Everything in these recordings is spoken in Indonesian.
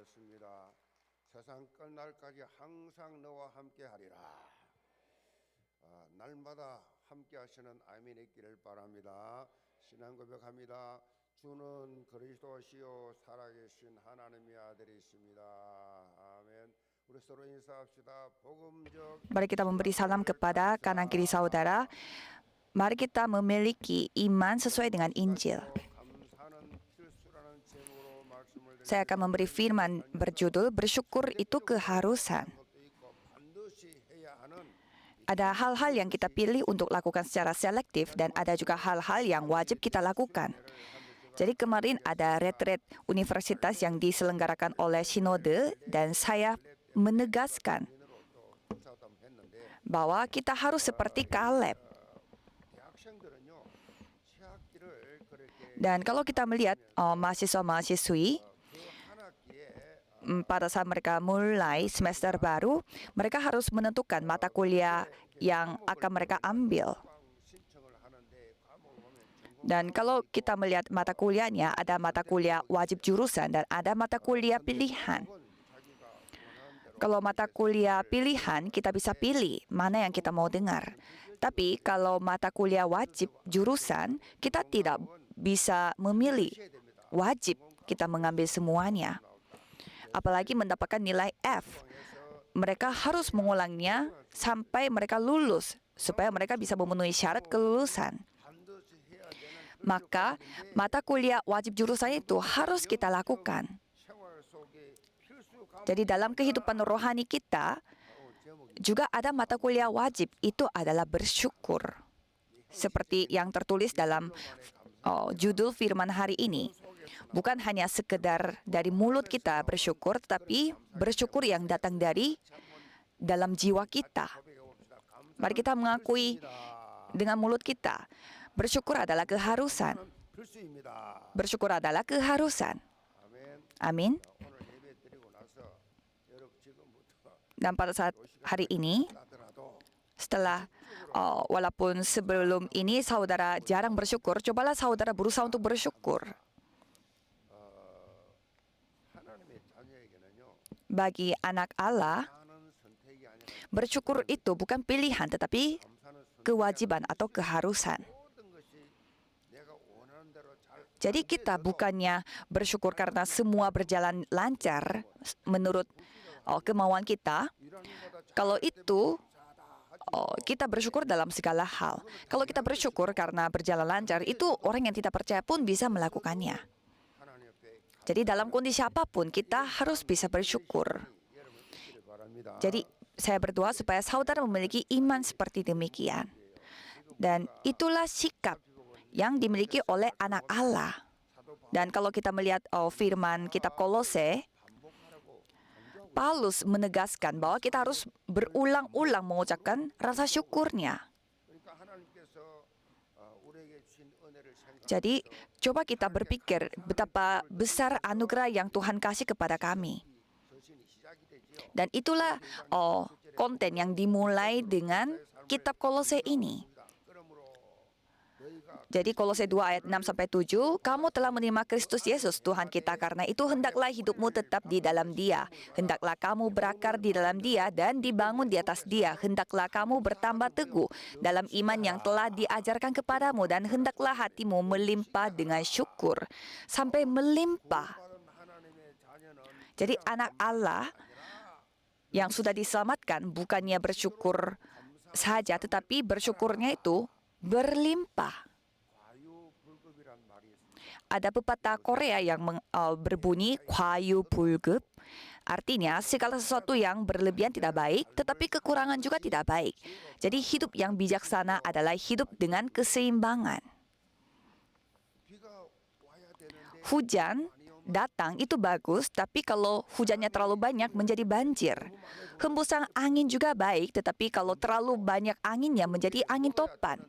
것입니다. 세상 끝날까지 항상 너와 함께 하리라. 날마다 함께 하시는 아멘이 있기를 바랍니다. 신앙 고백합니다. 주는 그리스도시요 살아계신 하나님의 아들이십니다. 아멘. 우리 서로 인사합시다. 복음적. Mari kita memberi salam kepada kanan kiri saudara. Mari kita memiliki iman sesuai dengan Injil. 감사는 필수라는 제목으로 말씀을 Saya akan memberi firman berjudul bersyukur itu keharusan. 것도 있고 반드시 해야 하는 Ada hal-hal yang kita pilih untuk lakukan secara selektif dan ada juga hal-hal yang wajib kita lakukan. Jadi kemarin ada retret universitas yang diselenggarakan oleh Sinode dan saya menegaskan 봉사담 했는데 bahwa kita harus seperti Kaleb. 대학생들은요 새학기를 그렇게 Dan kalau kita melihat mahasiswa-mahasiswi 한 학기에 pada saat mereka mulai semester baru, mereka harus menentukan mata kuliah yang akan mereka ambil. 신청을 하는데 과목을 보면 Dan kalau kita melihat mata kuliahnya, ada mata kuliah wajib jurusan dan ada mata kuliah pilihan. 자기가 원하는 대로 Kalau mata kuliah pilihan, kita bisa pilih mana yang kita mau dengar. Tapi kalau mata kuliah wajib jurusan, kita tidak bisa memilih. Wajib kita mengambil semuanya. Apalagi mendapatkan nilai F. Mereka harus mengulangnya sampai mereka lulus, supaya mereka bisa memenuhi syarat kelulusan. 반드시 해야 되는 Maka mata kuliah wajib jurusan itu harus kita lakukan. 생활 속에 필수 과목 Jadi dalam kehidupan rohani kita 제목이 juga ada mata kuliah wajib, itu adalah bersyukur. Seperti yang tertulis dalam judul firman hari ini. Bukan hanya sekedar dari mulut kita bersyukur, tetapi bersyukur yang datang dari dalam jiwa kita. 고백해봅시다. Mari kita mengakui dengan mulut kita. Bersyukur adalah keharusan. 필수입니다. Bersyukur adalah keharusan. 아멘. Amin. 오늘 예배 드리고 나서 여러분 지금부터 Dan pada saat hari ini, 하더라도 setelah walaupun sebelum ini saudara jarang bersyukur, cobalah saudara berusaha untuk bersyukur. 하나님의 자녀에게는요 Bagi anak Allah, 하는 선택이 아니라 bersyukur itu bukan pilihan tetapi 감사는 kewajiban atau keharusan. 모든 것이 내가 원하는 대로 잘 Jadi kita bukannya bersyukur karena semua berjalan lancar menurut kemauan kita. 일하는보다 Kalau itu kita bersyukur dalam segala hal. Kalau kita bersyukur karena berjalan lancar, itu orang yang tidak percaya pun bisa melakukannya. 하나님 앞에 Jadi dalam kondisi apapun kita harus bisa bersyukur. 여러분 있기를 바랍니다. Jadi saya berdoa supaya saudara memiliki iman seperti demikian. Dan itulah sikap yang dimiliki oleh anak Allah. Dan kalau kita melihat firman kitab Kolose, Paulus menegaskan bahwa kita harus berulang-ulang mengucapkan rasa syukurnya. 그러니까 하나님께서 우리에게 주신 은혜를 생각 Jadi coba kita berpikir betapa besar anugerah yang Tuhan kasih kepada kami. 서신이 시작이 되지요. Dan itulah konten yang dimulai dengan kitab Kolose ini. 그러므로 너희가 Jadi Kolose 2 ayat 6-7, kamu telah menerima Kristus Yesus Tuhan kita, karena itu hendaklah hidupmu tetap di dalam Dia. Hendaklah kamu berakar di dalam Dia dan dibangun di atas Dia. Hendaklah kamu bertambah teguh dalam iman yang telah diajarkan kepadamu, dan hendaklah hatimu melimpah dengan syukur sampai melimpah. 받은 하나님의 자녀는 Jadi anak Allah yang sudah diselamatkan bukannya bersyukur saja, tetapi bersyukurnya itu berlimpah. 과유불급이란 말이 있습니다. Ada pepatah Korea yang berbunyi kwayu bulgup. Artinya segala sesuatu yang berlebihan tidak baik, tetapi kekurangan juga tidak baik. Jadi hidup yang bijaksana adalah hidup dengan keseimbangan. 비가 와야 되는데 Hujan datang itu bagus, tapi kalau hujannya terlalu banyak menjadi banjir. Hembusan angin juga baik, tetapi kalau terlalu banyak anginnya menjadi angin topan.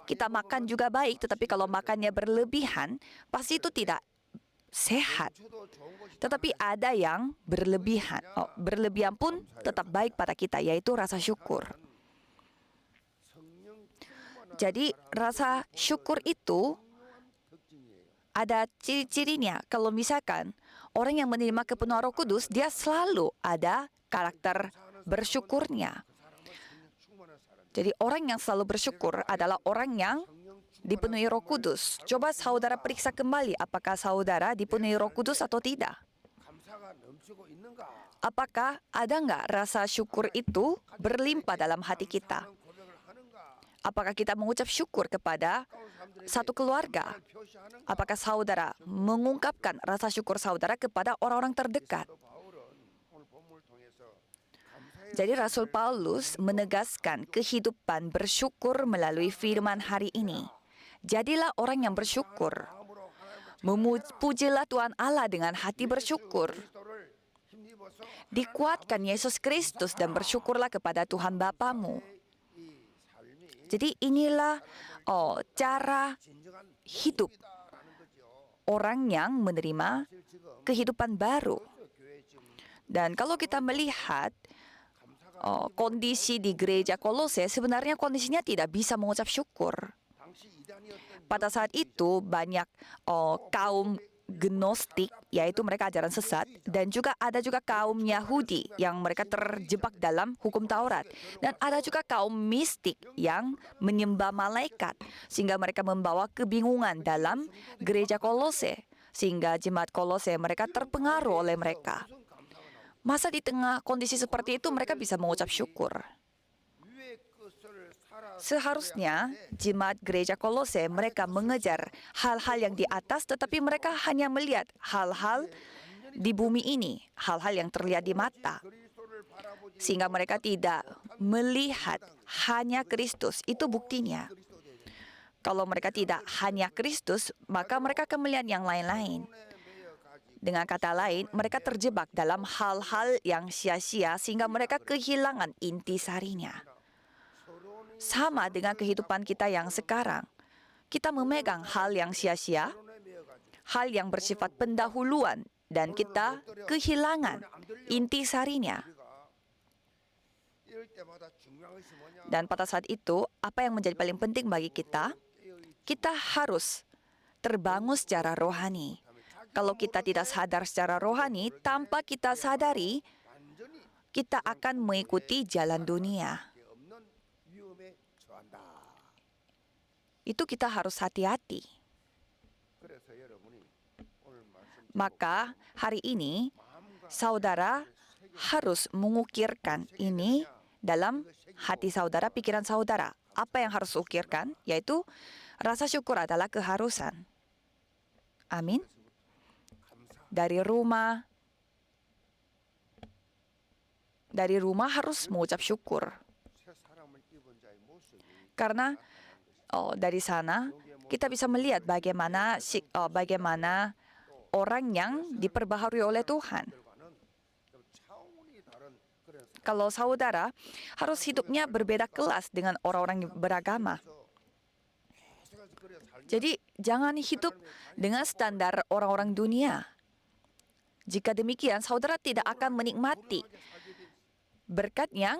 Kita makan juga baik, tetapi kalau makannya berlebihan, pasti itu tidak sehat. 주도 좋은 것이 Tetapi ada yang berlebihan. Berlebihan pun tetap baik pada kita, yaitu rasa syukur. 성령 충만한 Jadi rasa syukur itu 특징이에요. ada ciri-cirinya. Kalau misalkan orang yang menerima kepenuhan Roh Kudus, dia selalu ada karakter bersyukurnya. Jadi orang yang selalu bersyukur adalah orang yang dipenuhi Roh Kudus. Coba saudara periksa kembali apakah saudara dipenuhi Roh Kudus atau tidak. Apakah ada nggak rasa syukur itu berlimpah dalam hati kita? Apakah kita mengucap syukur kepada satu keluarga? Apakah saudara mengungkapkan rasa syukur saudara kepada orang-orang terdekat? Jadi Rasul Paulus menegaskan kehidupan bersyukur melalui firman hari ini. Jadilah orang yang bersyukur. Memujilah Tuhan Allah dengan hati bersyukur. Dikuatkan Yesus Kristus dan bersyukurlah kepada Tuhan Bapamu. Jadi inilah cara hidup orang yang menerima kehidupan baru. Dan kalau kita melihat kondisi di gereja Kolose, sebenarnya kondisinya tidak bisa mengucap syukur. Pada saat itu banyak kaum Gnostik, yaitu mereka ajaran sesat, dan ada juga kaum Yahudi yang mereka terjebak dalam hukum Taurat, dan ada juga kaum mistik yang menyembah malaikat, sehingga mereka membawa kebingungan dalam gereja Kolose, sehingga jemaat Kolose mereka terpengaruh oleh mereka. Masa di tengah kondisi seperti itu mereka bisa mengucap syukur? Seharusnya jemaat gereja Kolose mereka mengejar hal-hal yang di atas, tetapi mereka hanya melihat hal-hal di bumi ini, hal-hal yang terlihat di mata. Sehingga mereka tidak melihat hanya Kristus. Itu buktinya. Kalau mereka tidak hanya Kristus, maka mereka akan melihat yang lain-lain. Dengan kata lain, mereka terjebak dalam hal-hal yang sia-sia sehingga mereka kehilangan intisarinya. Sama dengan kehidupan kita yang sekarang. Kita memegang hal yang sia-sia, hal yang bersifat pendahuluan, dan kita kehilangan intisarinya. Dan pada saat itu, apa yang menjadi paling penting bagi kita? Kita harus terbangun secara rohani. Kalau kita tidak sadar secara rohani, tanpa kita sadari, kita akan mengikuti jalan dunia. Itu kita harus hati-hati. Maka hari ini, saudara harus mengukirkan ini dalam hati saudara, pikiran saudara. Apa yang harus ukirkan? Yaitu rasa syukur adalah keharusan. Amin. Dari rumah harus mengucap syukur. Karena dari sana kita bisa melihat bagaimana orang yang diperbaharui oleh Tuhan. Kalau saudara harus hidupnya berbeda kelas dengan orang-orang yang beragama. Jadi jangan hidup dengan standar orang-orang dunia. Jika demikian, saudara tidak akan menikmati berkat yang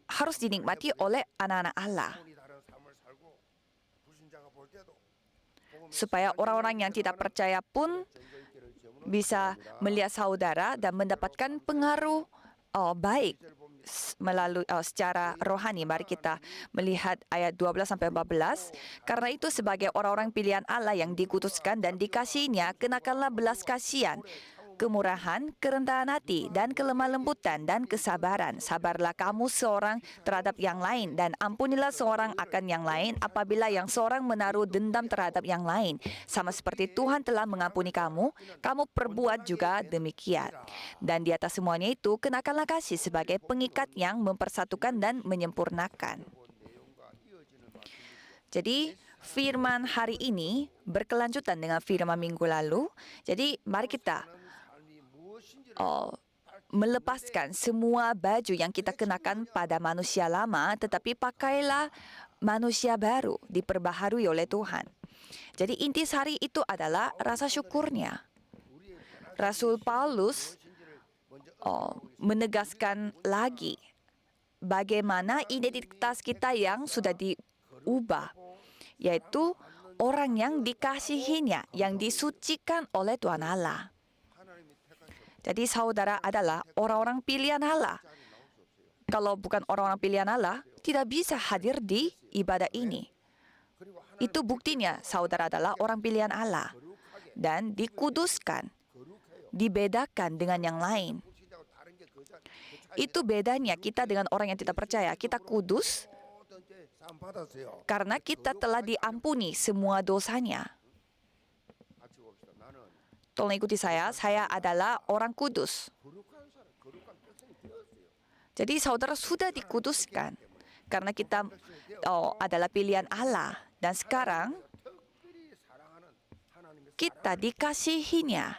harus dinikmati oleh anak-anak Allah. Supaya orang-orang yang tidak percaya pun bisa melihat saudara dan mendapatkan pengaruh baik melalui secara rohani. Mari kita melihat ayat 12-14. Karena itu sebagai orang-orang pilihan Allah yang dikutuskan dan dikasihinya, kenakanlah belas kasihan, kemurahan, kerendahan hati, dan kelemah lembutan, dan kesabaran. Sabarlah kamu seorang terhadap yang lain, dan ampunilah seorang akan yang lain apabila yang seorang menaruh dendam terhadap yang lain. Sama seperti Tuhan telah mengampuni kamu, kamu perbuat juga demikian. Dan di atas semuanya itu, kenakanlah kasih sebagai pengikat yang mempersatukan dan menyempurnakan. Jadi, firman hari ini berkelanjutan dengan firman minggu lalu. Jadi, mari kita melepaskan semua baju yang kita kenakan pada manusia lama, tetapi pakailah manusia baru diperbaharui oleh Tuhan. Jadi intisari itu adalah rasa syukurnya. Rasul Paulus menegaskan lagi bagaimana identitas kita yang sudah diubah, yaitu orang yang dikasihinya, yang disucikan oleh Tuhan Allah. Jadi saudara adalah orang-orang pilihan Allah. Kalau bukan orang-orang pilihan Allah, tidak bisa hadir di ibadah ini. Itu buktinya saudara adalah orang pilihan Allah dan dikuduskan, dibedakan dengan yang lain. Itu bedanya kita dengan orang yang tidak percaya. Kita kudus karena kita telah diampuni semua dosanya. Tolong ikuti saya adalah orang kudus. Jadi saudara sudah dikuduskan karena kita adalah pilihan Allah. Dan sekarang kita dikasihinya.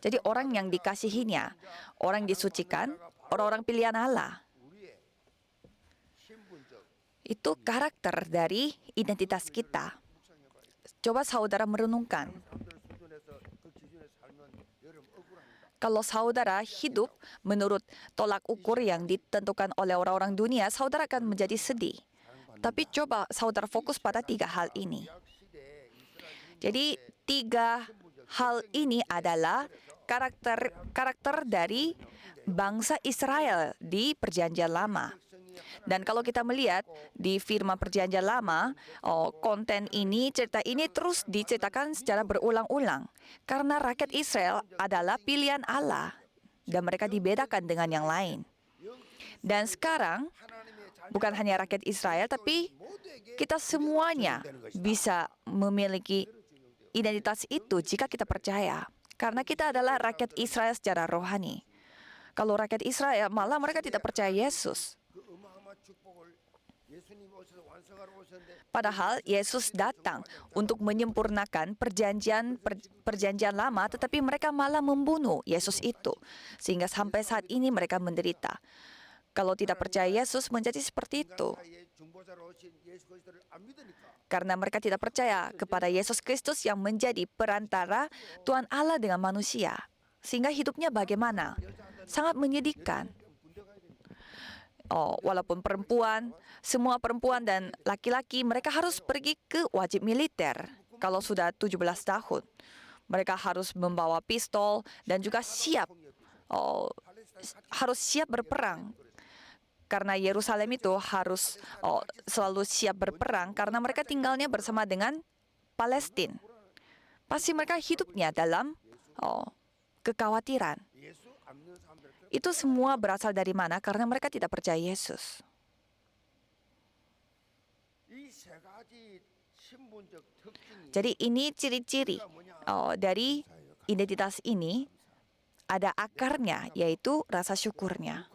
Jadi orang yang dikasihinya, orang disucikan, orang-orang pilihan Allah. Itu karakter dari identitas kita. Coba saudara merenungkan. Kalau saudara hidup menurut tolak ukur yang ditentukan oleh orang-orang dunia, saudara akan menjadi sedih. Tapi coba saudara fokus pada 3 hal ini. Jadi 3 hal ini adalah karakter dari bangsa Israel di Perjanjian Lama. Dan kalau kita melihat di firman Perjanjian Lama, konten ini, cerita ini terus diceritakan secara berulang-ulang. Karena rakyat Israel adalah pilihan Allah dan mereka dibedakan dengan yang lain. Dan sekarang, bukan hanya rakyat Israel, tapi kita semuanya bisa memiliki identitas itu jika kita percaya. Karena kita adalah rakyat Israel secara rohani. Kalau rakyat Israel, malah mereka tidak percaya Yesus. Padahal Yesus datang untuk menyempurnakan perjanjian lama, tetapi mereka malah membunuh Yesus itu. Sehingga sampai saat ini mereka menderita. Kalau tidak percaya Yesus menjadi seperti itu. Karena mereka tidak percaya kepada Yesus Kristus yang menjadi perantara Tuhan Allah dengan manusia. Sehingga hidupnya bagaimana? Sangat menyedihkan. Walaupun perempuan, semua perempuan dan laki-laki mereka harus pergi ke wajib militer kalau sudah 17 tahun. Mereka harus membawa pistol dan juga harus siap berperang. Karena Yerusalem itu harus selalu siap berperang karena mereka tinggalnya bersama dengan Palestina. Pasti mereka hidupnya dalam kekhawatiran. Itu semua berasal dari mana? Karena mereka tidak percaya Yesus. Jadi ini ciri-ciri dari identitas ini, ada akarnya, yaitu rasa syukurnya.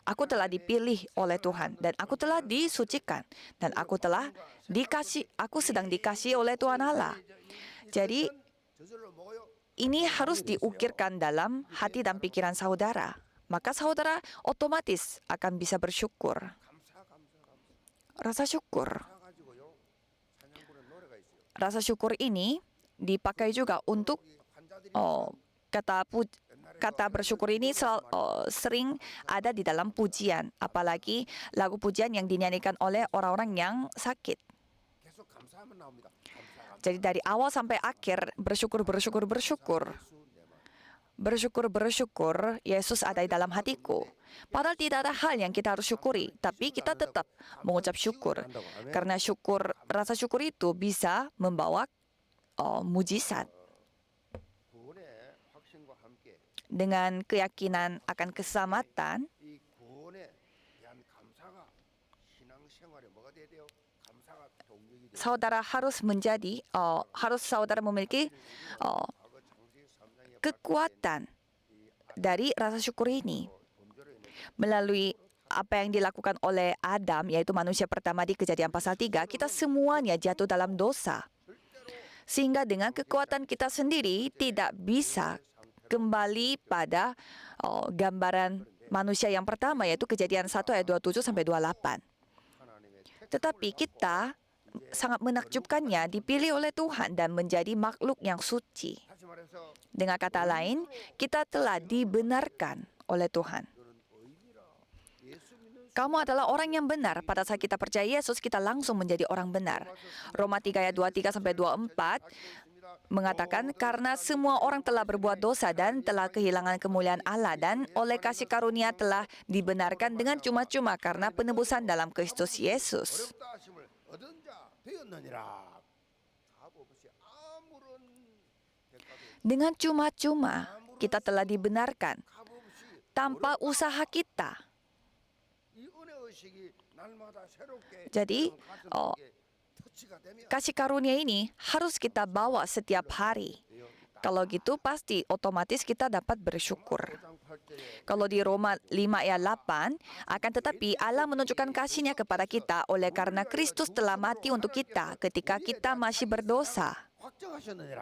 Aku telah dipilih oleh Tuhan, dan aku telah disucikan, dan aku sedang dikasih oleh Tuhan Allah. Jadi, ini harus diukirkan dalam hati dan pikiran saudara. Maka saudara otomatis akan bisa bersyukur. Rasa syukur. Rasa syukur ini dipakai juga untuk kata bersyukur ini sering ada di dalam pujian. Apalagi lagu pujian yang dinyanyikan oleh orang-orang yang sakit. Jadi dari awal sampai akhir bersyukur. Yesus ada di dalam hatiku. Padahal tidak ada hal yang kita harus syukuri, tapi kita tetap mengucap syukur. Karena rasa syukur itu bisa membawa mujizat. Dengan keyakinan akan keselamatan, saudara harus saudara memiliki kekuatan dari rasa syukur ini. Melalui apa yang dilakukan oleh Adam, yaitu manusia pertama di Kejadian pasal 3, kita semuanya jatuh dalam dosa. Sehingga dengan kekuatan kita sendiri tidak bisa kembali pada gambaran manusia yang pertama, yaitu Kejadian 1 ayat 27-28. Tetapi kita sangat menakjubkannya dipilih oleh Tuhan dan menjadi makhluk yang suci. Dengan kata lain, kita telah dibenarkan oleh Tuhan. kamu adalah orang yang benar. Pada saat kita percaya Yesus, kita langsung menjadi orang benar. Roma 3 ayat 23-24 mengatakan, karena semua orang telah berbuat dosa dan telah kehilangan kemuliaan Allah, dan oleh kasih karunia telah dibenarkan dengan cuma-cuma karena penebusan dalam Kristus Yesus. 어렵다 하심을 얻은 자 되었느니라. 값 없이 아무런 대가도 Dengan cuma-cuma kita telah dibenarkan 값 없이 tanpa usaha kita. 이 은혜 의식이 날마다 새롭게 Jadi, 가슴에 터치가 되면 kasih karunia ini harus kita bawa setiap hari. Kalau gitu pasti otomatis kita dapat bersyukur. 5장 8절에 Kalau di Roma 5 ayat 8, akan tetapi Allah menunjukkan kasih-Nya kepada kita oleh karena Kristus telah mati untuk kita ketika kita masih berdosa. 확정하셨느니라.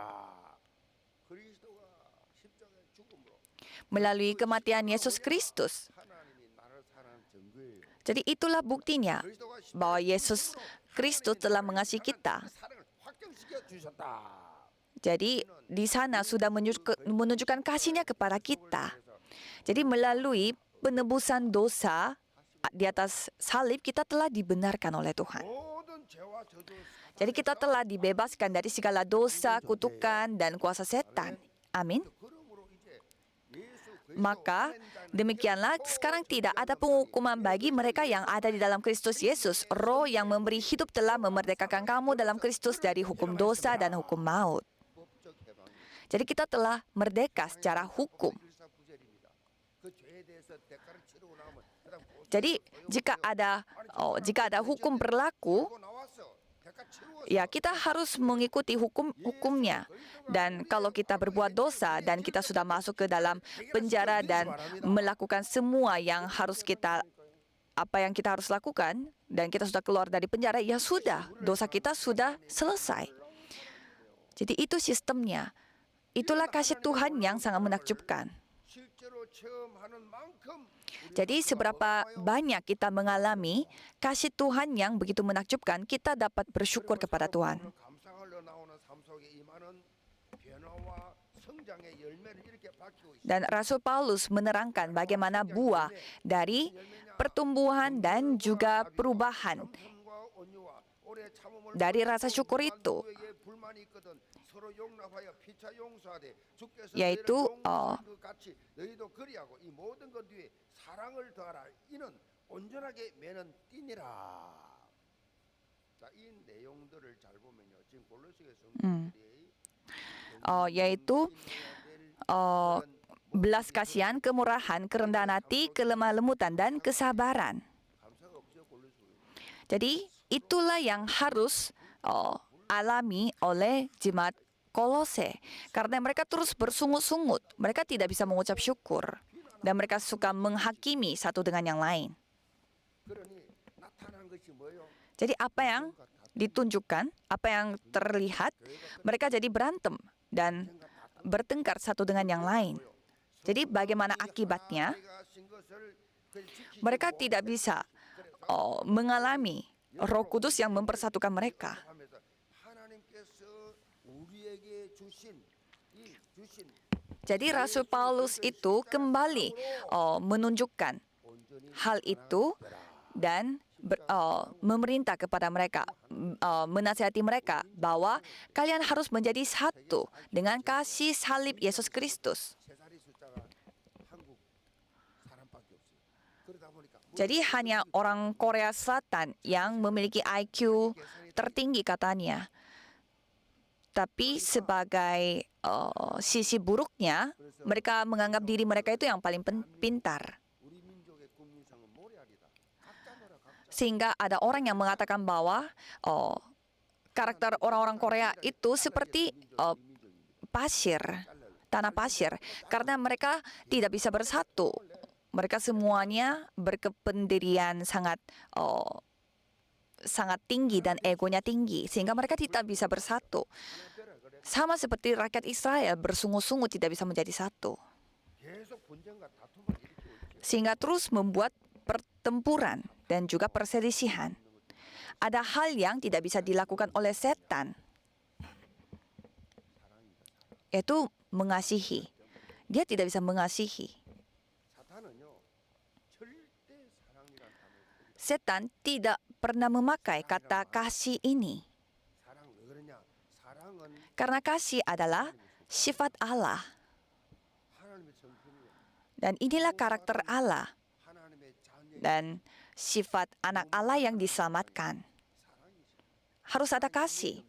그리스도가 십자가의 죽음으로 Melalui kematian Yesus Kristus. 하나님이 나를 사랑하는 증거예요. Jadi itulah buktinya 그리스도가 bahwa Yesus Kristus telah mengasihi kita. 사랑을 확정시켜 주셨다. Jadi di sana sudah menunjukkan kasih-Nya kepada kita. Jadi melalui penebusan dosa di atas salib kita telah dibenarkan oleh Tuhan. 모든 죄와 저주 Jadi kita telah dibebaskan dari segala dosa, kutukan, dan kuasa setan. Amin. 그러므로 이제 예수 Maka demikianlah sekarang tidak ada penghukuman bagi mereka yang ada di dalam Kristus Yesus. Roh yang memberi hidup telah memerdekakan kamu dalam Kristus dari hukum dosa dan hukum maut. 법적 해방이 Jadi kita telah merdeka secara hukum. 일사부절입니다. 그 죄에 대해서 대가를 치르고 나면 그다음 Jadi jika ada hukum berlaku, 보고 나왔어. 대가 치르고 ya kita harus mengikuti hukumnya. Dan kalau kita berbuat dosa dan kita sudah masuk ke dalam penjara dan melakukan semua yang harus kita harus lakukan dan kita sudah keluar dari penjara, ya sudah, dosa kita sudah selesai. Jadi itu sistemnya. Itulah kasih Tuhan yang sangat menakjubkan. 실제로 체험하는 만큼 Jadi seberapa banyak kita mengalami kasih Tuhan yang begitu menakjubkan, kita dapat bersyukur kepada Tuhan. 감상하러 나오는 삶 속에 임하는 변화와 성장의 열매를 이렇게 밝히고 있습니다. Dan Rasul Paulus menerangkan bagaimana buah dari pertumbuhan dan juga perubahan 겸손과 온유와 오래 참음을 dari rasa syukur itu, 누구에게 불만이 있거든 서로 용납하여 피차 용서하되 주께서 yaitu, 너희를 용서하신 것 같이 너희도 그리하고 이 모든 것 뒤에 사랑을 더하라. 이는 온전하게 매는 띠니라. 자, 이 내용들을 잘 보면요. 지금 골로새서 성도들이 yaitu belas kasihan, kemurahan, kerendahan hati, kelemah lembutan, dan kesabaran. 감사가 없어요, 골로새. Jadi itulah yang harus alami oleh jemaat Kolose. Karena mereka terus bersungut-sungut, mereka tidak bisa mengucap syukur. Dan mereka suka menghakimi satu dengan yang lain. 그러니 나타난 것이 뭐예요? Jadi apa yang ditunjukkan, apa yang terlihat, mereka jadi berantem dan bertengkar satu dengan yang lain. Jadi bagaimana akibatnya? 내가 신 것을 지키지 Mereka tidak bisa mengalami Roh Kudus yang mempersatukan mereka. 하면서 하나님께서 우리에게 주신 Jadi Rasul Paulus itu kembali menunjukkan hal itu dan memerintah kepada mereka, menasihati mereka bahwa kalian harus menjadi satu dengan kasih salib Yesus Kristus. 세 자리 숫자가 한국 사람밖에 없어요. 그러다 보니까 Jadi hanya orang Korea Selatan yang memiliki IQ tertinggi katanya. Tapi sebagai sisi buruknya, mereka menganggap diri mereka itu yang paling pintar. 우리 민족의 국민성은 모래알이다. 각자 너라 각자. Sehingga ada orang yang mengatakan bahwa karakter orang-orang Korea itu seperti pasir, tanah pasir. Karena mereka tidak bisa bersatu. Mereka semuanya berkependirian sangat tinggi dan egonya tinggi. Sehingga mereka tidak bisa bersatu. Sama seperti rakyat Israel bersungut-sungut tidak bisa menjadi satu. 계속 분쟁과 다툼을 일으키고 있죠. Sehingga terus membuat pertempuran dan juga perselisihan. Ada hal yang tidak bisa dilakukan oleh setan, yaitu mengasihi. Dia tidak bisa mengasihi. 사탄은요 절대 사랑이란 단어를 setan tidak pernah memakai kata kasih ini. 사랑 왜 그러냐? 사랑은 Karena kasih adalah sifat Allah. 하나님의 성품이에요. Dan inilah karakter Allah 하나님의 자녀의 dan sifat anak Allah yang diselamatkan. 사랑이죠. Harus ada kasih.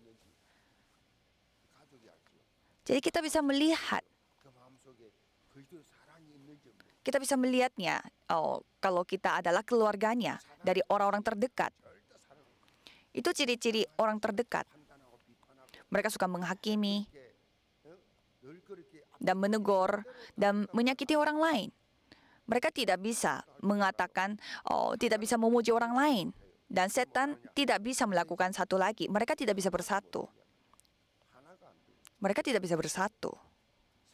가족이 알죠. Jadi kita bisa melihat, 그 마음속에 그리스도의 사랑이 있는지 없는지 kita bisa melihatnya kalau kita adalah keluarganya dari orang-orang terdekat. 절대 사랑 Itu ciri-ciri orang terdekat. 판단하고 비판하고 Mereka suka menghakimi 이렇게 늘 그렇게 dan menegur dan menyakiti orang lain. Mereka tidak bisa mengatakan, tidak bisa memuji orang lain. Dan setan tidak bisa melakukan satu lagi. Mereka tidak bisa bersatu. 하나가 안 돼요. Mereka tidak bisa bersatu.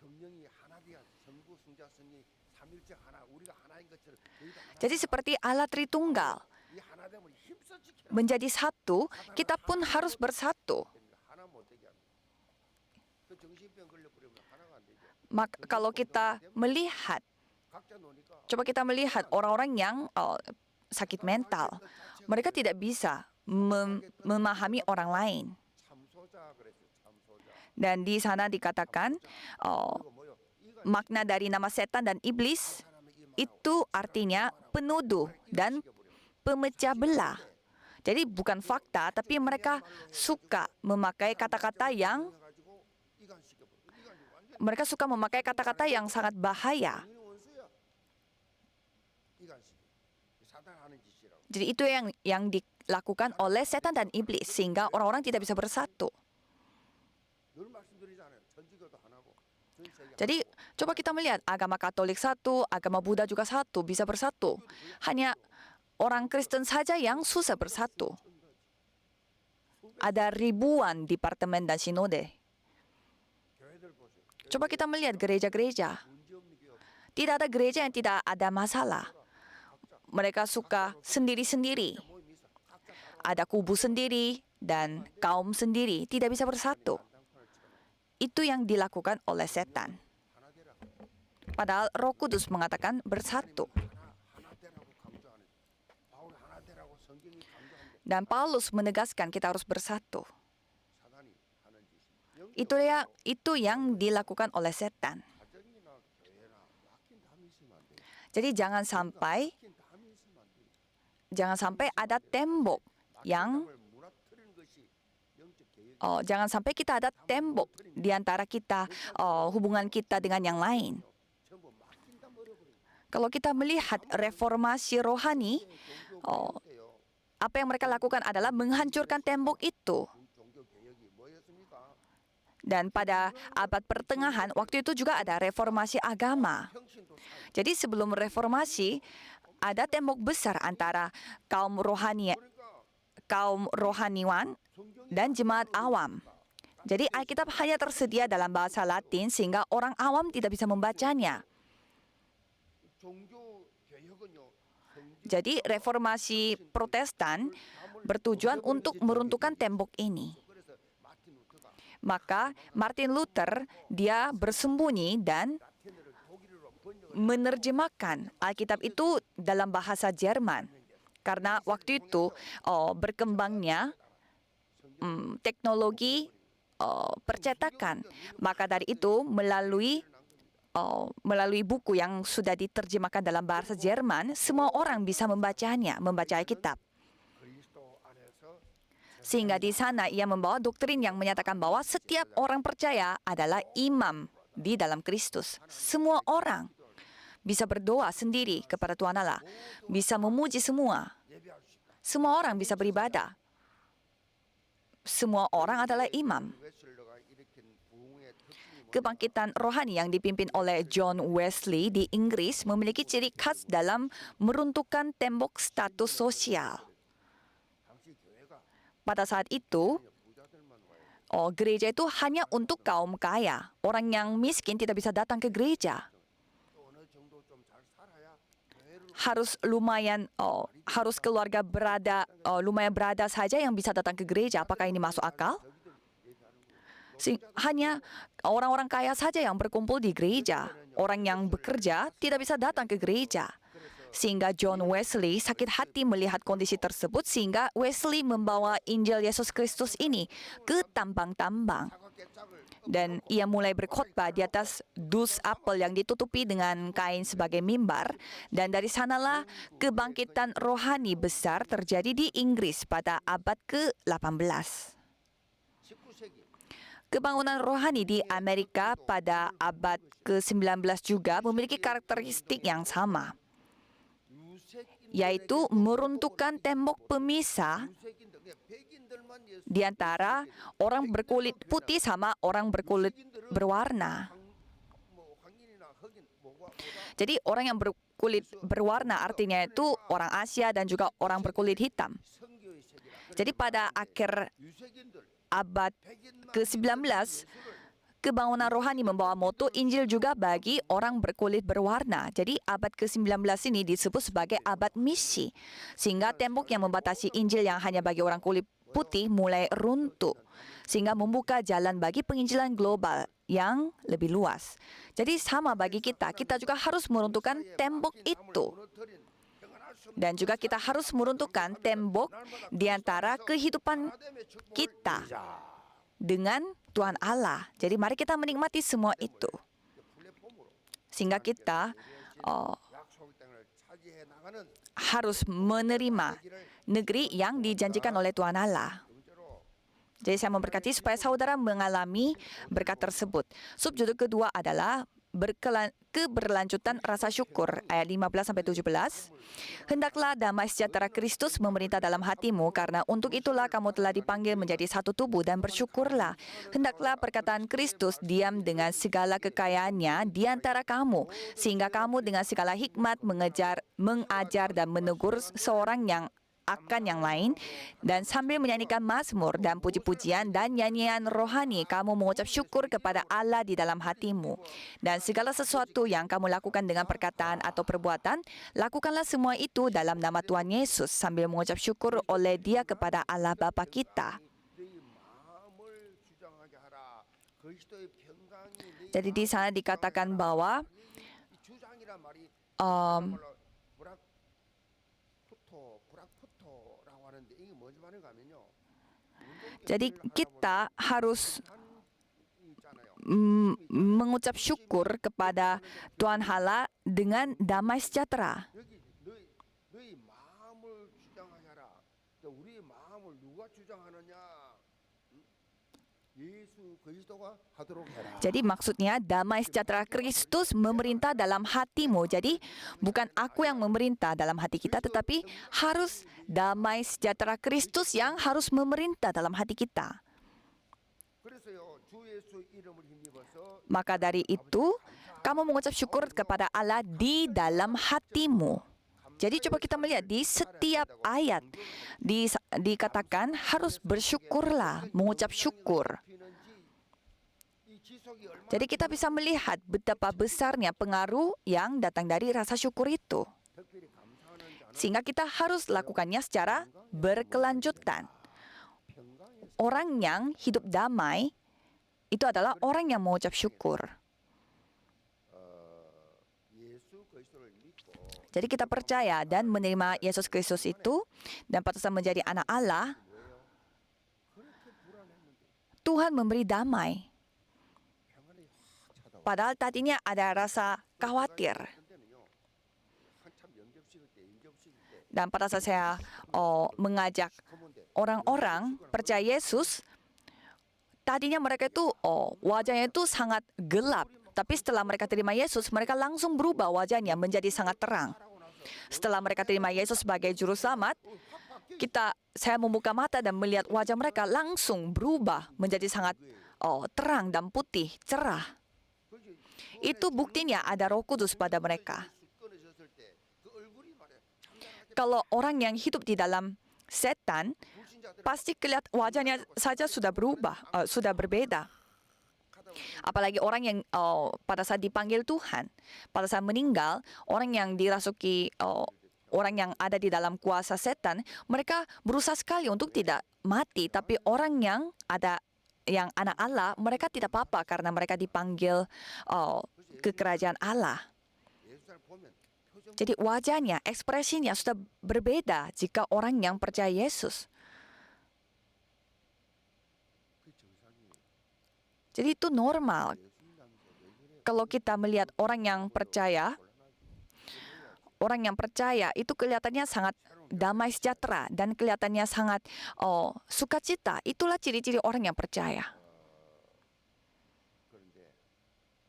성령이 하나 되야 성부 성자 성령이 삼일째 하나 우리가 하나인 것처럼 저희도 하나. Jadi seperti Allah Tritunggal 이 하나 되면 힘써 지켜라. menjadi satu, kita pun harus bersatu. 하나 못 되게 합니다. 그 정신병 걸려 버리면 하나가 안 되죠. Maka kalau kita melihat, 각자 노니까 coba kita melihat orang-orang yang sakit mental, mereka tidak bisa memahami orang lain. 참소자 그랬어요. 참소자. Dan di sana dikatakan 그리고 뭐요? 이가 makna dari nama setan dan iblis 사람의 이 마음 itu artinya penuduh dan pemecah belah. Jadi bukan fakta, tapi mereka suka memakai kata-kata yang 해가지고 이간시켜버려. 이간이 완전 mereka suka memakai kata-kata yang sangat bahaya. 본인의 원수야. 이간시. 사단 하는 짓이라고. Jadi itu yang dilakukan oleh setan dan iblis sehingga orang-orang tidak bisa bersatu. 늘 말씀드리잖아요. 천주교도 하나고 전 세계 Jadi coba kita melihat agama Katolik satu, agama Buddha juga satu, bisa bersatu. Hanya orang Kristen saja yang susah bersatu. Ada ribuan departemen dan sinode. 교회들 보세요. Coba kita melihat gereja-gereja. 문제 없는 게 없어. Tidak ada gereja yang tidak ada masalah. Mereka suka sendiri-sendiri. 모임이 있어. 각자 따로 Ada kubu sendiri dan kaum sendiri tidak bisa bersatu. 당판을 치거나 Itu yang dilakukan oleh setan. 하나 되라. Padahal Roh Kudus mengatakan bersatu. 하나 되라고 강조하는. 바울 하나 되라고 성경이 강조하는데 Dan Paulus menegaskan kita harus bersatu. 사단이 하는 짓이. Itu yang dilakukan oleh setan. 가정이나 교회나 맡긴 담이 있으면 안 돼. Jadi jangan sampai 맡긴 담이 있으면 안 돼. ada tembok yang 담을 무너뜨리는 것이 영적 개혁. jangan sampai kita ada tembok di antara kita hubungan kita dengan yang lain. 전부 맡긴 담 버려버려. Kalau kita melihat reformasi rohani, 종교 apa yang mereka lakukan adalah menghancurkan tembok itu. 종교 개혁이 뭐였습니까? Dan pada abad pertengahan, waktu itu juga ada reformasi agama. 평신도 사. Jadi sebelum reformasi, ada tembok besar antara kaum 그러니까 rohaniwan 성경이 dan jemaat awam. Jadi Alkitab hanya tersedia dalam bahasa Latin sehingga orang awam tidak bisa membacanya. 종교 개혁은요. 성경 Jadi reformasi Protestan bertujuan untuk meruntuhkan tembok ini. 그래서 마틴 루터가 Maka Martin Luther dia bersembunyi dan 라틴어를 독일어로 번역을 menerjemahkan Alkitab itu dalam bahasa Jerman. Karena waktu itu berkembangnya teknologi percetakan. Maka dari itu melalui buku yang sudah diterjemahkan dalam bahasa Jerman, semua orang bisa membacanya, membaca Alkitab. 그리스도 안에서 Sehingga di sana ia membawa doktrin yang menyatakan bahwa setiap orang percaya adalah imam di dalam Kristus. Semua orang bisa berdoa sendiri kepada Tuhan Allah, bisa memuji semua. 예배할 수 있다. Semua orang bisa beribadah. Semua orang adalah imam. 웨슬러가 일으킨 부흥의 특징이 Kebangkitan rohani yang dipimpin oleh John Wesley di Inggris memiliki ciri khas dalam meruntuhkan tembok status sosial. 당시 교회가 Pada saat itu, 부자들만 와요. gereja itu hanya untuk kaum kaya. Orang yang miskin tidak bisa datang ke gereja. 또 어느 정도 좀 잘 살아야 교회를 Harus keluarga lumayan berada saja yang bisa datang ke gereja. Apakah ini masuk akal? Hanya orang-orang kaya saja yang berkumpul di gereja. Orang yang bekerja tidak bisa datang ke gereja. Sehingga John Wesley sakit hati melihat kondisi tersebut, sehingga Wesley membawa Injil Yesus Kristus ini ke tambang-tambang. Dan ia mulai berkhotbah di atas dus apel yang ditutupi dengan kain sebagai mimbar. Dan dari sanalah kebangkitan rohani besar terjadi di Inggris pada abad ke-18. Kebangunan rohani di Amerika pada abad ke-19 juga memiliki karakteristik yang sama, yaitu meruntuhkan tembok pemisah di antara orang berkulit putih sama orang berkulit berwarna. Jadi orang yang berkulit berwarna artinya itu orang Asia dan juga orang berkulit hitam. Jadi pada akhir abad ke-19, kebangunan rohani membawa moto Injil juga bagi orang berkulit berwarna. Jadi abad ke-19 ini disebut sebagai abad misi. Sehingga tembok yang membatasi Injil yang hanya bagi orang kulit putih mulai runtuh. Sehingga membuka jalan bagi penginjilan global yang lebih luas. Jadi sama bagi kita, kita juga harus meruntuhkan tembok itu. Dan juga kita harus meruntuhkan tembok di antara kehidupan kita dengan Tuhan Allah. Jadi mari kita menikmati semua itu. Sehingga kita harus menerima negeri yang dijanjikan oleh Tuhan Allah. Jadi saya memberkati supaya saudara mengalami berkat tersebut. Subjudul kedua adalah keberlanjutan rasa syukur, ayat 15-17. Hendaklah damai sejahtera Kristus memerintah dalam hatimu, karena untuk itulah kamu telah dipanggil menjadi satu tubuh, dan bersyukurlah. Hendaklah perkataan Kristus diam dengan segala kekayaannya di antara kamu, sehingga kamu dengan segala hikmat mengajar dan menegur seorang yang akan yang lain, dan sambil menyanyikan mazmur dan puji-pujian dan nyanyian rohani, kamu mengucap syukur kepada Allah di dalam hatimu. Dan segala sesuatu yang kamu lakukan dengan perkataan atau perbuatan, lakukanlah semua itu dalam nama Tuhan Yesus, sambil mengucap syukur oleh Dia kepada Allah Bapa kita. Jadi di sana dikatakan bahwa jadi kita harus mengucap syukur kepada Tuhan Allah dengan damai sejahtera. Jadi maksudnya damai sejahtera Kristus memerintah dalam hatimu. Jadi bukan aku yang memerintah dalam hati kita, tetapi harus damai sejahtera Kristus yang harus memerintah dalam hati kita. Maka dari itu, kamu mengucap syukur kepada Allah di dalam hatimu. Jadi coba kita melihat di setiap ayat dikatakan harus bersyukurlah, mengucap syukur. Jadi kita bisa melihat betapa besarnya pengaruh yang datang dari rasa syukur itu. Sehingga kita harus lakukannya secara berkelanjutan. Orang yang hidup damai itu adalah orang yang mengucap syukur. Jadi kita percaya dan menerima Yesus Kristus itu dan patutlah menjadi anak Allah. Tuhan memberi damai. Padahal tadinya ada rasa khawatir. Dan pada saat saya mengajak orang-orang percaya Yesus, tadinya mereka itu wajahnya itu sangat gelap. Tapi setelah mereka terima Yesus, mereka langsung berubah wajahnya menjadi sangat terang. Setelah mereka terima Yesus sebagai juru selamat, saya membuka mata dan melihat wajah mereka langsung berubah menjadi sangat terang dan putih, cerah. Itu buktinya ada Roh Kudus pada mereka. Kalau orang yang hidup di dalam setan, pasti kelihatan wajahnya saja sudah berubah, sudah berbeda. Apalagi orang yang pada saat dipanggil Tuhan, pada saat meninggal, orang yang dirasuki orang yang ada di dalam kuasa setan, mereka berusaha sekali untuk tidak mati. Tapi orang yang anak Allah, mereka tidak apa-apa karena mereka dipanggil ke kerajaan Allah. Jadi wajahnya, ekspresinya sudah berbeda jika orang yang percaya Yesus. 그 정상이에요. Jadi itu normal. 예수님하면서 왜 그래? Kalau kita melihat orang yang percaya itu kelihatannya sangat damai sejahtera dan kelihatannya sangat sukacita. Itulah ciri-ciri orang yang percaya. 그런데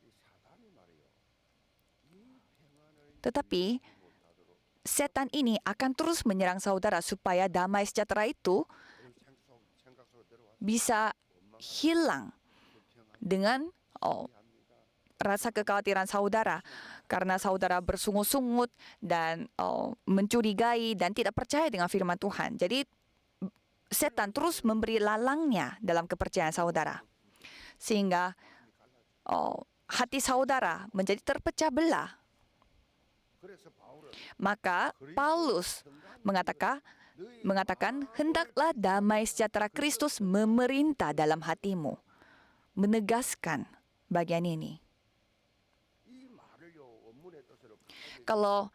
이 사단이 말이요. 이 평안을 Tetapi 못하도록 setan ini akan terus menyerang saudara supaya damai sejahtera itu 생각 속으로 들어와서 bisa hilang 그 평안 dengan 합니다. rasa kekhawatiran saudara karena saudara bersungut-sungut dan mencurigai dan tidak percaya dengan firman Tuhan. Jadi setan terus memberi lalangnya dalam kepercayaan saudara sehingga hati saudara menjadi terpecah belah. 그래서 바울은 Maka Paulus mengatakan hendaklah damai sejahtera Kristus memerintah dalam hatimu. Menegaskan bagian ini. 이 말을요 원문의 뜻으로 Kalau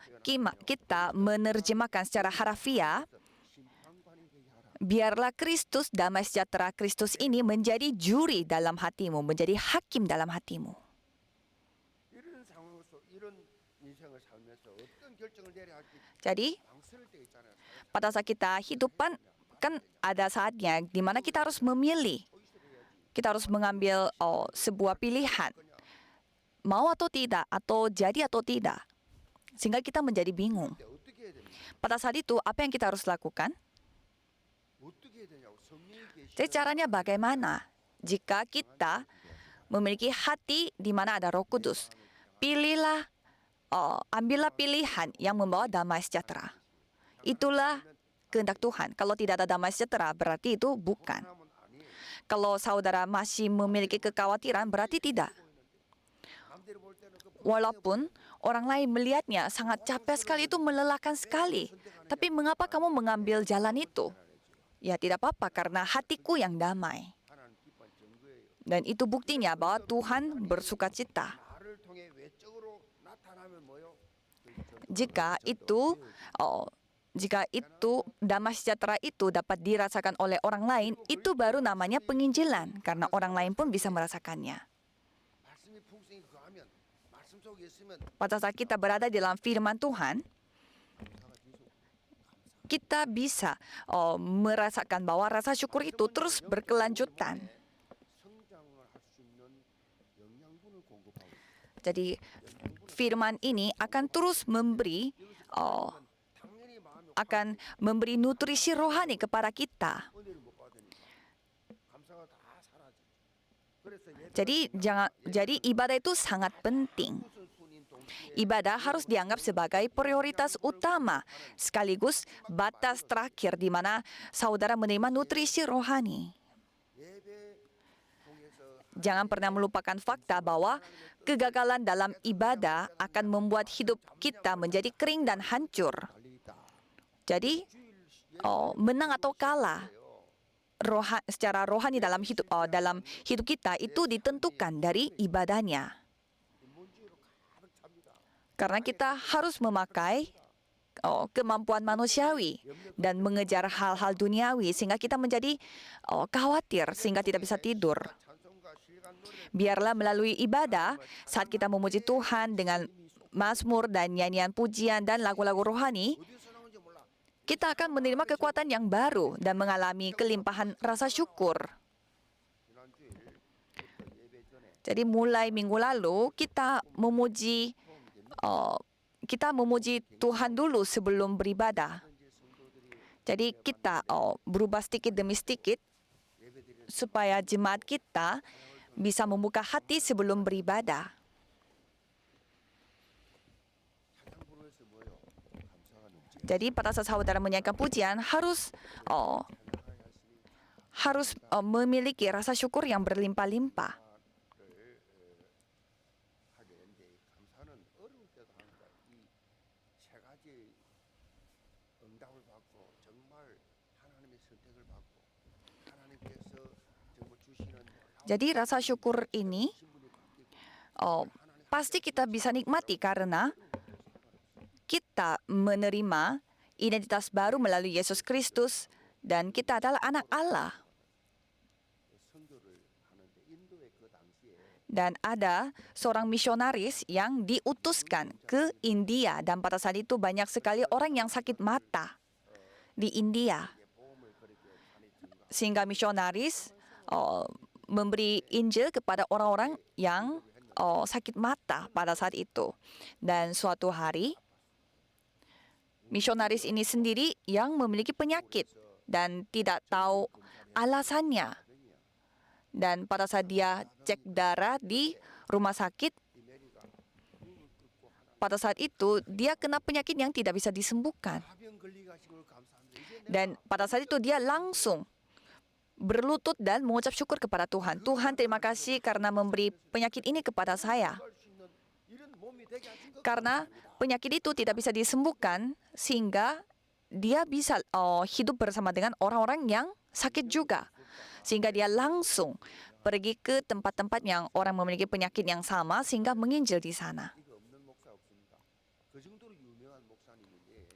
kita menerjemahkan secara harafiah, 심판관이 되게 하라. biarlah Kristus, damai sejahtera Kristus ini menjadi juri dalam hatimu, menjadi hakim dalam hatimu. 이런 상황에서 이런 인생을 살면서 어떤 결정을 내려야 할지 Jadi 망설일 때 있잖아요. pada saat kita hidupan kan ada saatnya di mana kita harus memilih. Kita harus mengambil sebuah pilihan. Mau atau tidak, atau jadi atau tidak. Sehingga kita menjadi bingung. 근데 어떻게 해야 됩니까? Pada saat itu, apa yang kita harus lakukan? 어떻게 해야 되냐고 성령이 Jadi 계시는 caranya bagaimana? Jika kita memiliki hati di mana ada Roh Kudus, pilihlah, ambillah pilihan yang membawa damai sejahtera. Itulah kehendak Tuhan. Kalau tidak ada damai sejahtera, berarti itu bukan. 사람은 아니에요. Kalau saudara masih memiliki kekhawatiran, berarti tidak. 남들이 볼 때는 그 Walaupun orang lain melihatnya sangat capek sekali, itu melelahkan sekali. Tapi mengapa kamu mengambil jalan itu? Ya tidak apa-apa, karena hatiku yang damai. 하나님 기뻐한 증거예요. Dan itu buktinya bahwa Tuhan bersukacita. 말을 통해 외적으로 나타나면 뭐요? Jika itu damai sejahtera itu dapat dirasakan oleh orang lain, itu baru namanya penginjilan, karena orang lain pun bisa merasakannya. 말씀이 풍성히 거하면 말씀 속에 있으면 Pada saat kita berada di dalam firman Tuhan, kita bisa merasakan bahwa rasa syukur itu terus berkelanjutan. 성장을 할 수 있는 영양분을 공급하고 있어요. Jadi firman ini akan terus memberi 당연히 마음이 akan memberi nutrisi rohani kepada kita. 은혜를 못 받으니까 감사가 다 사라져. 그래서 Jadi ibadah itu sangat penting. 우선순위인 동시에 Ibadah harus dianggap sebagai prioritas utama, sekaligus batas terakhir di mana saudara menerima nutrisi rohani. 예배 통해서 Jangan pernah melupakan fakta bahwa kegagalan dalam ibadah akan membuat hidup kita menjadi kering dan hancur. 달리다. Jadi, menang atau kalah secara rohani dalam hidup kita itu ditentukan dari ibadahnya. 인문주의로 가득 찹니다. Karena kita harus memakai kemampuan manusiawi dan mengejar hal-hal duniawi sehingga kita menjadi khawatir sehingga tidak bisa tidur. 찬송과 실간 노래 Biarlah melalui ibadah saat kita memuji Tuhan dengan mazmur dan nyanyian pujian dan lagu-lagu rohani, 어디서 나온지 몰라. kita akan menerima kekuatan yang baru dan mengalami kelimpahan rasa syukur. 지난주일부터 예배 전에 Jadi mulai minggu lalu kita memuji Tuhan dulu sebelum beribadah. 이제 성도들이 Jadi kita berubah sedikit demi sedikit 예배드리는 supaya jemaat kita bisa membuka hati sebelum beribadah. 찬양 부르면서 뭐요? 감사하는 지 Jadi pada saat saudara menyanyikan pujian harus memiliki rasa syukur yang berlimpah-limpah. 하게 되는데 감사는 어려울 때도 합니다. 이 세 가지 응답을 받고 정말 하나님의 선택을 받고 하나님께서 정말 주시는 Jadi rasa syukur ini 신분이 바뀌고 pasti kita bisa nikmati karena kita menerima identitas baru melalui Yesus Kristus dan kita adalah anak Allah. 선교를 하는데 인도의 그 당시에 Dan ada seorang misionaris yang diutuskan ke India dan pada saat itu banyak sekali orang yang sakit mata di India. 보험을 그렇게 산에 증가. Sehingga misionaris memberi Injil kepada orang-orang yang sakit mata pada saat itu. Dan suatu hari, misionaris ini sendiri yang memiliki penyakit dan tidak tahu alasannya. Dan pada saat dia cek darah di rumah sakit, pada saat itu dia kena penyakit yang tidak bisa disembuhkan. 화병 걸리가신 걸 감사합니다. 이제 Dan pada saat itu dia langsung berlutut dan mengucap syukur kepada Tuhan. Tuhan, terima kasih karena memberi penyakit ini kepada saya. 할수 있는 이런 몸이 되게 하신 것 Karena penyakit itu tidak bisa disembuhkan sehingga dia bisa hidup bersama dengan orang-orang yang sakit juga. Sehingga dia langsung pergi ke tempat-tempat yang orang memiliki penyakit yang sama sehingga menginjil di sana. 이거 없는 목사 없습니다. 그 정도로 유명한 목사님인데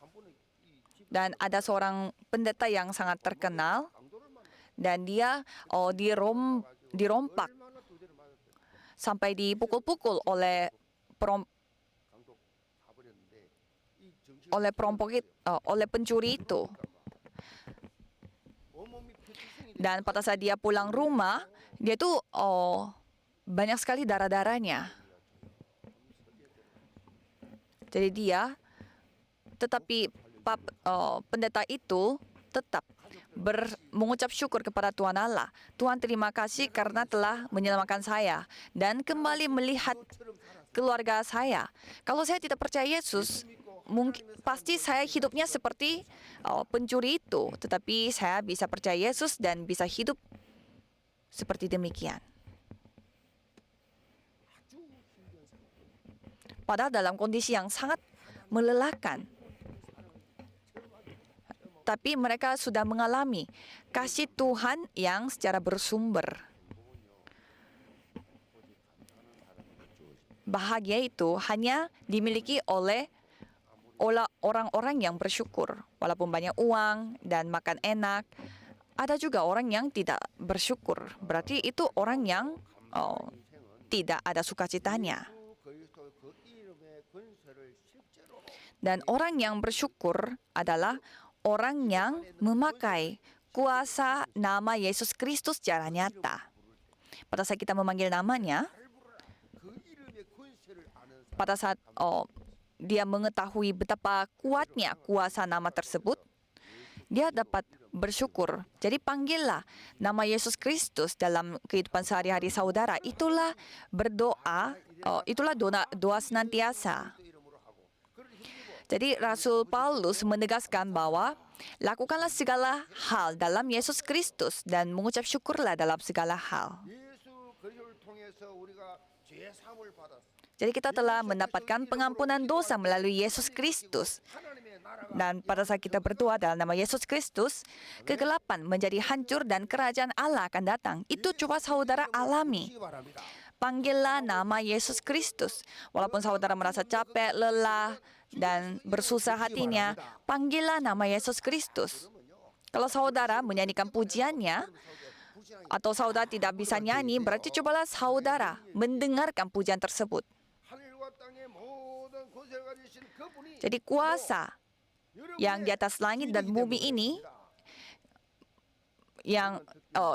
한 번은 이 집 Dan ada seorang pendeta yang sangat terkenal 강도를 만나 dan dia dirompak 얼마나 두 대를 맞았어요. sampai dipukul-pukul oleh 강도 가버렸는데 이 정신 oleh pencuri itu. 온몸이 폐쇄성이 Dan pada saat dia pulang rumah, dia tuh banyak sekali darah-darahnya. Jadi pendeta itu tetap mengucap syukur kepada Tuhan Allah. Tuhan, terima kasih karena telah menyelamatkan saya dan kembali melihat keluarga saya. Kalau saya tidak percaya Yesus, mungkin pasti saya hidupnya seperti pencuri itu, tetapi saya bisa percaya Yesus dan bisa hidup seperti demikian. Padahal dalam kondisi yang sangat melelahkan. Tapi mereka sudah mengalami kasih Tuhan yang secara bersumber. Bahagia itu hanya dimiliki oleh orang-orang yang bersyukur. Walaupun banyak uang dan makan enak, ada juga orang yang tidak bersyukur. Berarti itu orang yang tidak ada sukacitanya. 그리스도 그 이름의 권세를 실제로 Dan orang yang bersyukur adalah orang yang memakai kuasa nama Yesus Kristus secara nyata. Pada saat kita memanggil namanya, 그 이름의 권세를 아는 사람 pada saat dia mengetahui betapa kuatnya kuasa nama tersebut, dia dapat bersyukur. Jadi panggillah nama Yesus Kristus dalam kehidupan sehari-hari saudara. Itulah berdoa, itulah doa senantiasa. Jadi Rasul Paulus menegaskan bahwa lakukanlah segala hal dalam Yesus Kristus dan mengucap syukurlah dalam segala hal. 예수 그리스도를 통해서 우리가 죄 사함을 받았어. Jadi kita telah mendapatkan pengampunan dosa melalui Yesus Kristus. 하나님의 나라가 Dan pada saat kita berdoa dalam nama Yesus Kristus, kegelapan menjadi hancur dan kerajaan Allah akan datang. Itu coba saudara alami. 시기 바랍니다. Panggillah nama Yesus Kristus. Walaupun saudara merasa capek, lelah, dan bersusah hatinya, panggillah nama Yesus Kristus. Kalau saudara menyanyikan pujiannya, atau saudara tidak bisa nyanyi, berarti cobalah saudara mendengarkan pujian tersebut. 하늘과 땅의 모든 권세를 가지신 그분이 Jadi kuasa yang di atas langit dan bumi ini,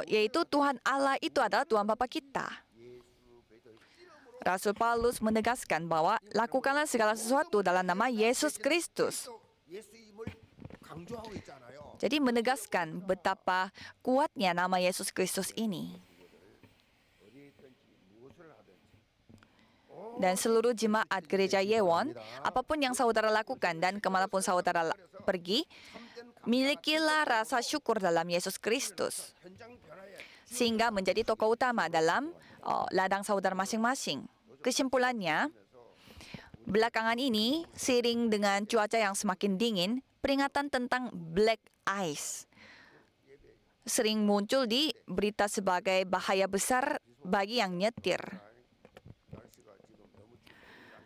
yaitu Tuhan Allah itu adalah Tuhan Bapa kita. Rasul Paulus menegaskan bahwa lakukanlah segala sesuatu dalam nama Yesus Kristus. 예수임을 강조하고 있잖아요. Jadi menegaskan betapa kuatnya nama Yesus Kristus ini. 어디 있든지 무엇을 하든지 Dan seluruh jemaat gereja Yewon, apapun yang saudara lakukan dan kemanapun saudara pergi, milikilah rasa syukur dalam Yesus Kristus. 현장 변화에 Sehingga menjadi tokoh utama dalam ladang saudara masing-masing. Kesimpulannya, belakangan ini, seiring dengan cuaca yang semakin dingin, peringatan tentang black ice sering muncul di berita sebagai bahaya besar bagi yang nyetir.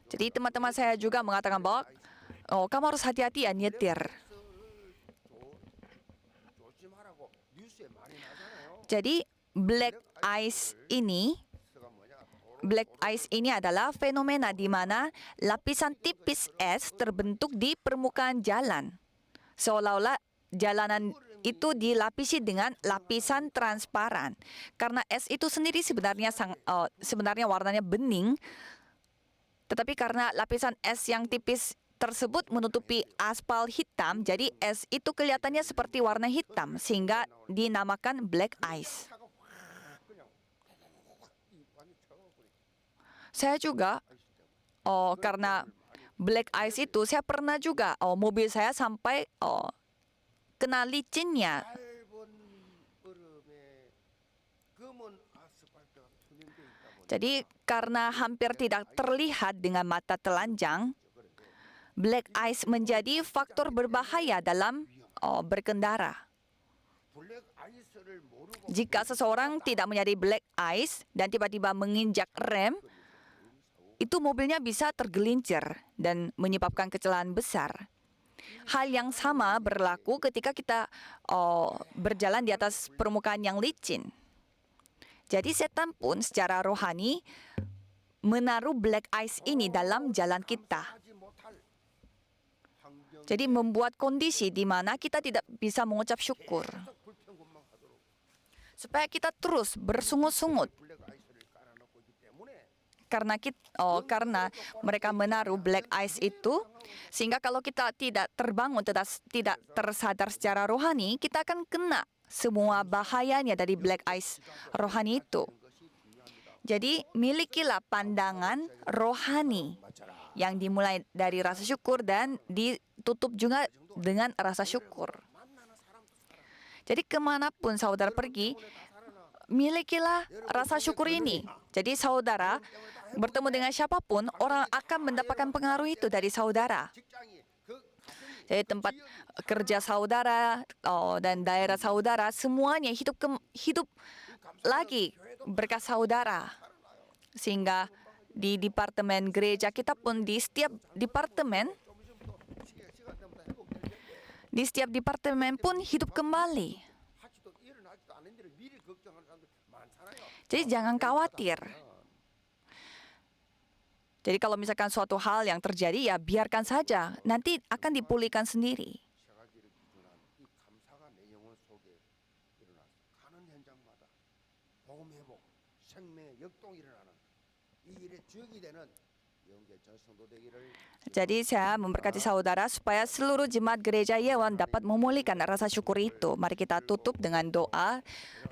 Jadi teman-teman saya juga mengatakan bahwa kamu harus hati-hati ya nyetir. 조심하라고 뉴스에 많이 나잖아요. Jadi black ice ini adalah fenomena di mana lapisan tipis es terbentuk di permukaan jalan. Seolah-olah jalanan itu dilapisi dengan lapisan transparan. Karena es itu sendiri sebenarnya warnanya bening, tetapi karena lapisan es yang tipis tersebut menutupi aspal hitam, jadi es itu kelihatannya seperti warna hitam, sehingga dinamakan black ice. 차가 확 그냥 이 완전 차가워 버려. Saya juga, karena black ice itu, saya pernah juga, mobil saya sampai kena licinnya. 얇은 얼음에 검은 아스팔트가 투명돼 있다 보니 Jadi karena hampir tidak terlihat dengan mata telanjang, black ice menjadi faktor berbahaya dalam berkendara. 블랙 아이스를 모르고 Jika seseorang tidak menyadari black ice dan tiba-tiba menginjak rem, itu mobilnya bisa tergelincir dan menyebabkan kecelakaan besar. Hal yang sama berlaku ketika kita berjalan di atas permukaan yang licin. Jadi setan pun secara rohani menaruh black ice ini dalam jalan kita. 하지 못할 환경 Jadi membuat kondisi di mana kita tidak bisa mengucap syukur. 불평불만하도록 Supaya kita terus bersungut-sungut 블랙 아이스를 깔아놓고 있기 때문에 karena mereka menaruh black ice itu, sehingga kalau kita tidak terbangun, tidak tersadar secara rohani, kita akan kena semua bahayanya dari black ice rohani itu. Jadi milikilah pandangan rohani yang dimulai dari rasa syukur dan ditutup juga dengan rasa syukur. Jadi kemanapun saudara pergi, milikilah rasa syukur ini. Jadi saudara bertemu dengan siapapun, orang akan mendapatkan pengaruh itu dari saudara. 직장이 그 Jadi tempat kerja saudara dan daerah saudara, semuanya hidup lagi berkat saudara. Sehingga di departemen gereja kita pun, di setiap departemen pun hidup kembali. 하지도 일어나지도 않은 일을 미리 걱정하는 사람들 많잖아요. Jadi jangan khawatir. Jadi kalau misalkan suatu hal yang terjadi, ya biarkan saja. Nanti akan dipulihkan sendiri. 쇠가지를 기준한 이 감사가 내 영혼 속에 일어나서 가는 현장마다 복음 회복, 생명의 역동이 일어나는 이 일의 주역이 되는 영계 전성도 되기를 Jadi saya memberkati saudara supaya seluruh jemaat gereja Yeon dapat memulihkan rasa syukur itu. Mari kita tutup dengan doa.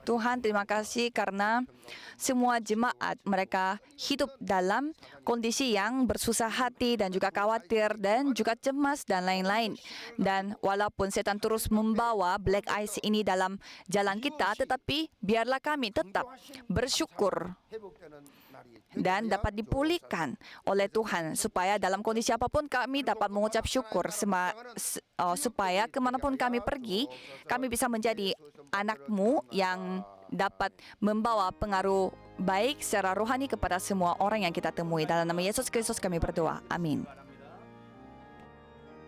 Tuhan, terima kasih karena semua jemaat mereka hidup dalam kondisi yang bersusah hati dan juga khawatir dan juga cemas dan lain-lain. Dan walaupun setan terus membawa black ice ini dalam jalan kita, tetapi biarlah kami tetap bersyukur 회복되는 날이 dan dapat dipulihkan oleh Tuhan, supaya dalam kondisi apapun kami dapat mengucap syukur, supaya kemanapun kami pergi, kami bisa menjadi anak-Mu yang dapat membawa pengaruh baik secara rohani kepada semua orang yang kita temui. Dalam nama Yesus Kristus kami berdoa. Amin.